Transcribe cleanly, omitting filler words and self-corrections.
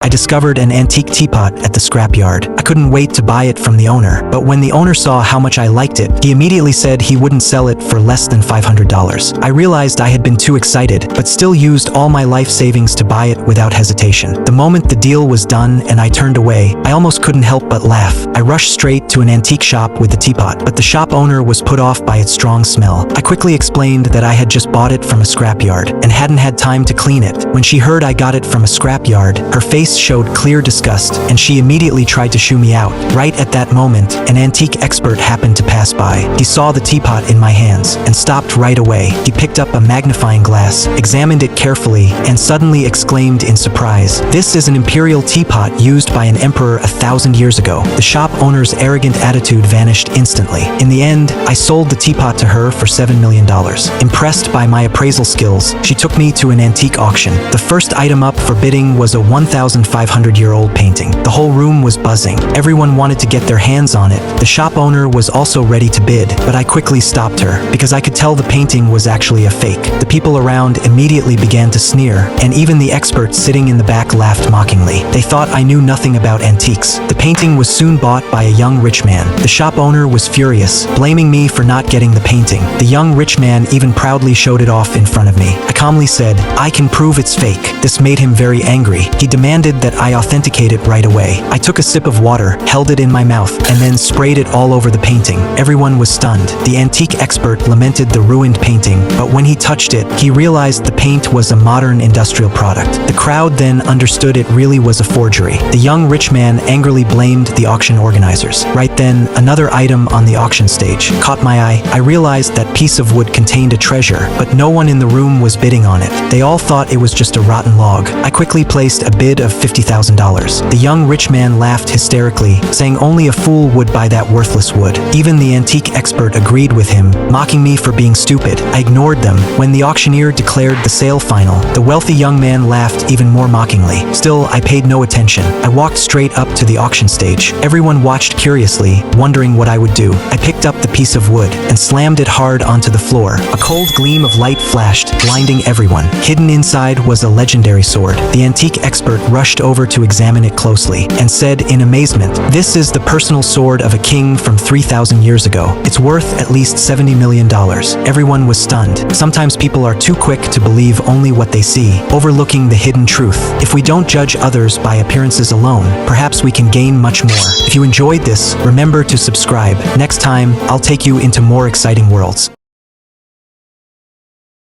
I discovered an antique teapot at the scrapyard. I couldn't wait to buy it from the owner, but when the owner saw how much I liked it, he immediately said he wouldn't sell it for less than $500. I realized I had been too excited, but still used all my life savings to buy it without hesitation. The moment the deal was done and I turned away, I almost couldn't help but laugh. I rushed straight to an antique shop with the teapot, but the shop owner was put off by its strong smell. I quickly explained that I had just bought it from a scrapyard and hadn't had time to clean it. When she heard I got it from a scrapyard, her face showed clear disgust, and she immediately tried to shoo me out. Right at that moment, an antique expert happened to pass by. He saw the teapot in my hands and stopped right away. He picked up a magnifying glass, examined it carefully, and suddenly exclaimed in surprise, "This is an imperial teapot used by an emperor 1,000 years ago." The shop owner's arrogant attitude vanished instantly. In the end, I sold the teapot to her for $7 million. Impressed by my appraisal skills, she took me to an antique auction. The first item up for bidding was a 1,500-year-old painting. The whole room was buzzing. Everyone wanted to get their hands on it. The shop owner was also ready to bid, but I quickly stopped her because I could tell the painting was actually a fake. The people around immediately began to sneer, and even the experts sitting in the back laughed mockingly. They thought I knew nothing about antiques. The painting was soon bought by a young rich man. The shop owner was furious, blaming me for not getting the painting. The young rich man even proudly showed it off in front of me. I calmly said, "I can prove it's fake." This made him very angry. He demanded that I authenticate it right away. I took a sip of water, held it in my mouth, and then sprayed it all over the painting. Everyone was stunned. The antique expert lamented the ruined painting, but when he touched it, he realized the paint was a modern industrial product. The crowd then understood it really was a forgery. The young rich man angrily blamed the auction organizers. Right then, another item on the auction stage caught my eye. I realized that piece of wood contained a treasure, but no one in the room was bidding on it. They all thought it was just a rotten log. I quickly placed a bid of $50,000. The young rich man laughed hysterically, saying only a fool would buy that worthless wood. Even the antique expert agreed with him, mocking me for being stupid. I ignored them. When the auctioneer declared the sale final, the wealthy young man laughed even more mockingly. Still, I paid no attention. I walked straight up to the auction stage. Everyone watched curiously, wondering what I would do. I picked up the piece of wood and slammed it hard onto the floor. A cold gleam of light flashed, blinding everyone. Hidden inside was a legendary sword. The antique expert rushed over to examine it closely and said in amazement, "This is the personal sword of a king from 3,000 years ago. It's worth at least $70 million. Everyone was stunned. Sometimes people are too quick to believe only what they see, overlooking the hidden truth. If we don't judge others by appearances alone, perhaps we can gain much more. If you enjoyed this, remember to subscribe. Next time, I'll take you into more exciting worlds.